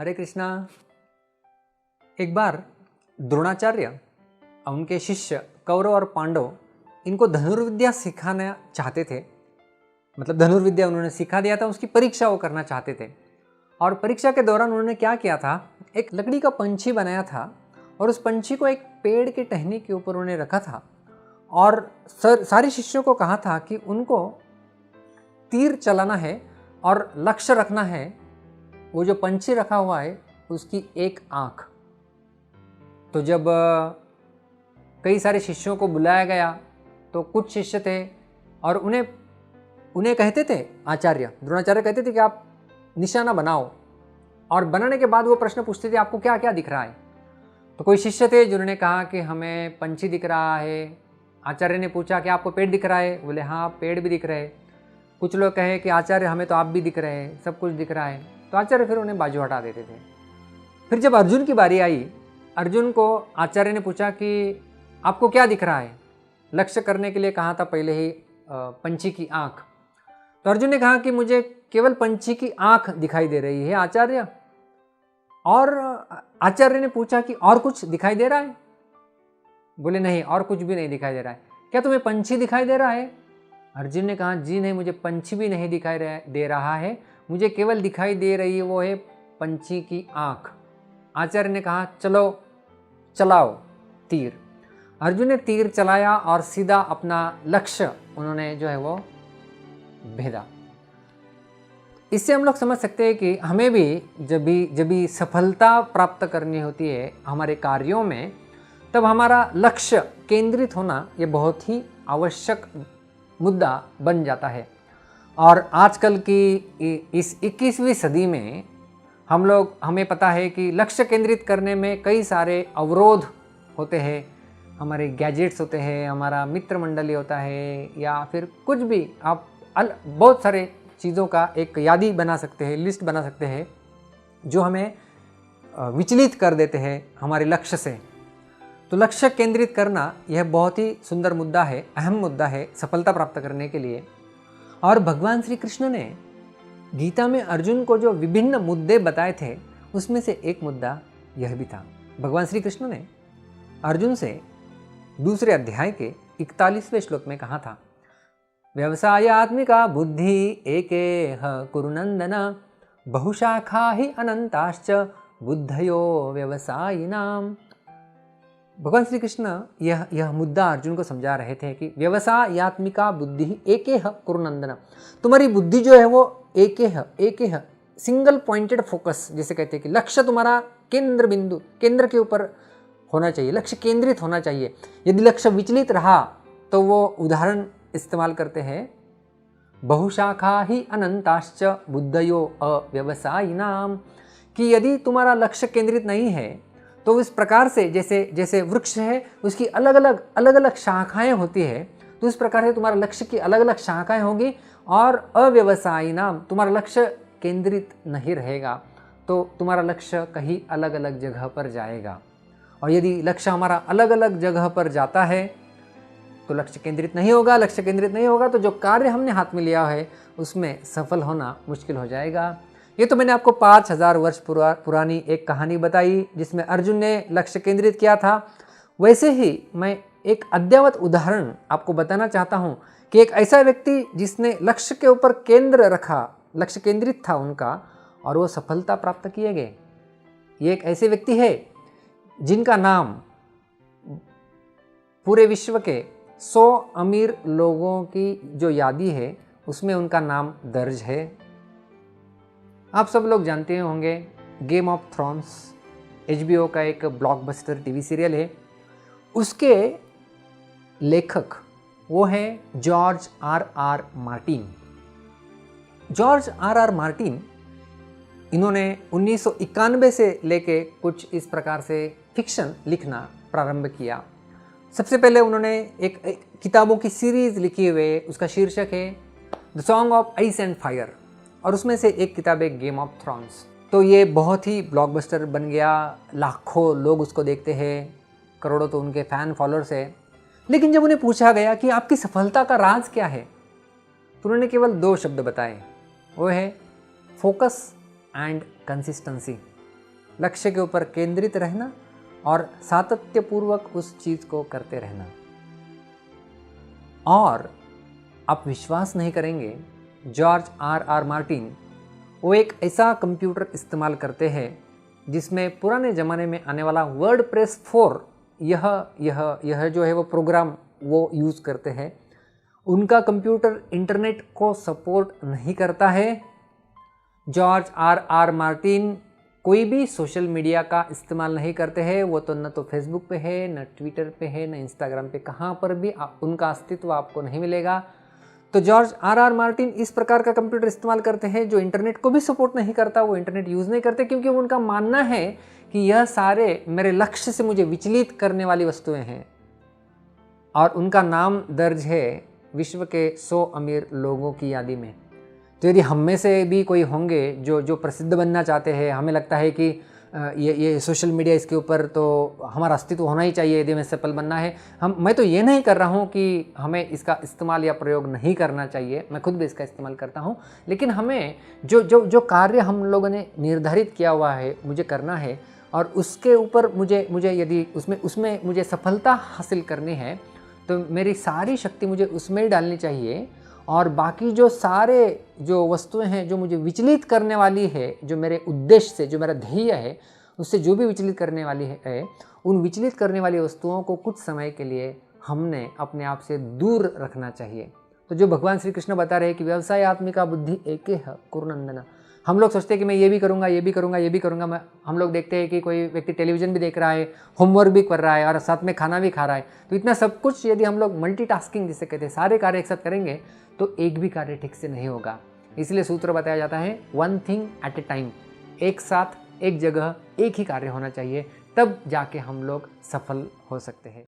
हरे कृष्णा। एक बार द्रोणाचार्य उनके शिष्य कौरव और पांडव इनको धनुर्विद्या सिखाना चाहते थे। मतलब धनुर्विद्या उन्होंने सिखा दिया था, उसकी परीक्षा वो करना चाहते थे। और परीक्षा के दौरान उन्होंने क्या किया था, एक लकड़ी का पंछी बनाया था और उस पंछी को एक पेड़ की टहनी के ऊपर उन्होंने रखा था और सारे शिष्यों को कहा था कि उनको तीर चलाना है और लक्ष्य रखना है वो जो पंछी रखा हुआ है उसकी एक आंख। तो जब कई सारे शिष्यों को बुलाया गया तो कुछ शिष्य थे और उन्हें कहते थे, द्रोणाचार्य कहते थे कि आप निशाना बनाओ, और बनाने के बाद वो प्रश्न पूछते थे आपको क्या क्या दिख रहा है। तो कोई शिष्य थे जिन्होंने कहा कि हमें पंछी दिख रहा है। आचार्य ने पूछा कि आपको पेड़ दिख रहा है, बोले हाँ पेड़ भी दिख रहे हैं। कुछ लोग कहे कि आचार्य हमें तो आप भी दिख रहे हैं, सब कुछ दिख रहा है। तो आचार्य फिर उन्हें बाजू हटा देते थे। फिर जब अर्जुन की बारी आई, अर्जुन को आचार्य ने पूछा कि आपको क्या दिख रहा है। लक्ष्य करने के लिए कहा था पहले ही पंछी की आंख। तो अर्जुन ने कहा कि मुझे केवल पंछी की आंख दिखाई दे रही है आचार्य। और आचार्य ने पूछा कि और कुछ दिखाई दे रहा है। बोले नहीं, और कुछ भी नहीं दिखाई दे रहा है। क्या तुम्हें पंछी दिखाई दे रहा है? अर्जुन ने कहा जी नहीं, मुझे पंछी भी नहीं दिखाई दे रहा है, मुझे केवल दिखाई दे रही है वो है पंछी की आंख। आचार्य ने कहा चलो चलाओ तीर। अर्जुन ने तीर चलाया और सीधा अपना लक्ष्य उन्होंने जो है वो भेदा। इससे हम लोग समझ सकते हैं कि हमें भी जब भी सफलता प्राप्त करनी होती है हमारे कार्यों में, तब हमारा लक्ष्य केंद्रित होना ये बहुत ही आवश्यक मुद्दा बन जाता है। और आजकल की इस 21वीं सदी में हमें पता है कि लक्ष्य केंद्रित करने में कई सारे अवरोध होते हैं। हमारे गैजेट्स होते हैं, हमारा मित्र मंडली होता है, या फिर कुछ भी आप बहुत सारे चीज़ों का एक यादी बना सकते हैं, लिस्ट बना सकते हैं जो हमें विचलित कर देते हैं हमारे लक्ष्य से। तो लक्ष्य केंद्रित करना यह बहुत ही सुंदर मुद्दा है, अहम मुद्दा है सफलता प्राप्त करने के लिए। और भगवान श्री कृष्ण ने गीता में अर्जुन को जो विभिन्न मुद्दे बताए थे उसमें से एक मुद्दा यह भी था। भगवान श्री कृष्ण ने अर्जुन से दूसरे अध्याय के 41वें श्लोक में कहा था, व्यवसायात्मिका बुद्धि एकेह कुरुनंदन बहुशाखा ही अनंताश्च बुद्धयो व्यवसायिनाम। भगवान श्री कृष्ण यह मुद्दा अर्जुन को समझा रहे थे कि व्यवसायात्मिका बुद्धि एकेह कुरुनंदन, तुम्हारी बुद्धि जो है वो एकेह सिंगल पॉइंटेड फोकस जिसे कहते हैं कि लक्ष्य तुम्हारा केंद्र बिंदु, केंद्र के ऊपर होना चाहिए, लक्ष्य केंद्रित होना चाहिए। यदि लक्ष्य विचलित रहा तो वो उदाहरण इस्तेमाल करते हैं, बहुशाखा ही अनंताश्च बुद्धयो अव्यवसायिनाम, कि यदि तुम्हारा लक्ष्य केंद्रित नहीं है तो इस प्रकार से जैसे वृक्ष है उसकी अलग अलग शाखाएं होती है, तो इस प्रकार से तुम्हारा लक्ष्य की अलग अलग शाखाएं होंगी और अव्यवसायिनाम, तुम्हारा लक्ष्य केंद्रित नहीं रहेगा तो तुम्हारा लक्ष्य कहीं अलग अलग जगह पर जाएगा। और यदि लक्ष्य हमारा अलग अलग जगह पर जाता है तो लक्ष्य केंद्रित नहीं होगा तो जो कार्य हमने हाथ में लिया है उसमें सफल होना मुश्किल हो जाएगा। ये तो मैंने आपको 5000 वर्ष पुरानी एक कहानी बताई जिसमें अर्जुन ने लक्ष्य केंद्रित किया था। वैसे ही मैं एक अद्ययावत उदाहरण आपको बताना चाहता हूँ कि एक ऐसा व्यक्ति जिसने लक्ष्य के ऊपर केंद्र रखा, लक्ष्य केंद्रित था उनका, और वो सफलता प्राप्त किए गए। ये एक ऐसे व्यक्ति है जिनका नाम पूरे विश्व के 100 अमीर लोगों की जो यादी है उसमें उनका नाम दर्ज है। आप सब लोग जानते होंगे गेम ऑफ थ्रोन्स HBO का एक ब्लॉकबस्टर टीवी सीरियल है। उसके लेखक वो है George R.R. Martin. George R.R. Martin इन्होंने 1991 से लेके कुछ इस प्रकार से फिक्शन लिखना प्रारंभ किया। सबसे पहले उन्होंने एक किताबों की सीरीज लिखी हुई, उसका शीर्षक है the song of ice and fire, और उसमें से एक किताब है गेम ऑफ थ्रोन्स। तो ये बहुत ही ब्लॉकबस्टर बन गया, लाखों लोग उसको देखते हैं, करोड़ों तो उनके फैन फॉलोअर्स है। लेकिन जब उन्हें पूछा गया कि आपकी सफलता का राज क्या है, तो उन्होंने केवल 2 शब्द बताए, वो है फोकस एंड कंसिस्टेंसी। लक्ष्य के ऊपर केंद्रित रहना और सातत्यपूर्वक उस चीज़ को करते रहना। और आप विश्वास नहीं करेंगे, जॉर्ज आर मार्टिन वो एक ऐसा कंप्यूटर इस्तेमाल करते हैं जिसमें पुराने ज़माने में आने वाला वर्डप्रेस 4 यह जो है वो प्रोग्राम वो यूज़ करते हैं। उनका कंप्यूटर इंटरनेट को सपोर्ट नहीं करता है। जॉर्ज आर मार्टिन कोई भी सोशल मीडिया का इस्तेमाल नहीं करते हैं। वो तो न तो फेसबुक पे है, न ट्विटर पे है, न इंस्टाग्राम पे, कहाँ पर भी उनका अस्तित्व आपको नहीं मिलेगा। तो जॉर्ज आर मार्टिन इस प्रकार का कंप्यूटर इस्तेमाल करते हैं जो इंटरनेट को भी सपोर्ट नहीं करता। वो इंटरनेट यूज़ नहीं करते क्योंकि उनका मानना है कि यह सारे मेरे लक्ष्य से मुझे विचलित करने वाली वस्तुएं हैं। और उनका नाम दर्ज है विश्व के 100 अमीर लोगों की यादी में। तो यदि हम में से भी कोई होंगे जो प्रसिद्ध बनना चाहते हैं, हमें लगता है कि ये सोशल मीडिया इसके ऊपर तो हमारा अस्तित्व होना ही चाहिए यदि हमें सफल बनना है। मैं तो ये नहीं कर रहा हूँ कि हमें इसका इस्तेमाल या प्रयोग नहीं करना चाहिए, मैं खुद भी इसका इस्तेमाल करता हूँ। लेकिन हमें जो कार्य हम लोगों ने निर्धारित किया हुआ है मुझे करना है और उसके ऊपर मुझे यदि उसमें मुझे सफलता हासिल करनी है तो मेरी सारी शक्ति मुझे उसमें ही डालनी चाहिए। और बाकी जो सारे जो वस्तुएं हैं जो मुझे विचलित करने वाली है, जो मेरे उद्देश्य से, जो मेरा ध्येय है उससे जो भी विचलित करने वाली है, उन विचलित करने वाली वस्तुओं को कुछ समय के लिए हमने अपने आप से दूर रखना चाहिए। तो जो भगवान श्री कृष्ण बता रहे हैं कि व्यवसाय आत्मिका बुद्धि एके है कुरुनंदना। हम लोग सोचते हैं कि मैं ये भी करूँगा, ये भी करूँगा, ये भी करूँगा। हम लोग देखते हैं कि कोई व्यक्ति टेलीविज़न भी देख रहा है, होमवर्क भी कर रहा है और साथ में खाना भी खा रहा है। तो इतना सब कुछ यदि हम लोग मल्टीटास्किंग जिसे कहते हैं, सारे कार्य एक साथ करेंगे तो एक भी कार्य ठीक से नहीं होगा। इसलिए सूत्र बताया जाता है one thing at A time, एक साथ एक जगह एक ही कार्य होना चाहिए, तब जाके हम लोग सफल हो सकते हैं।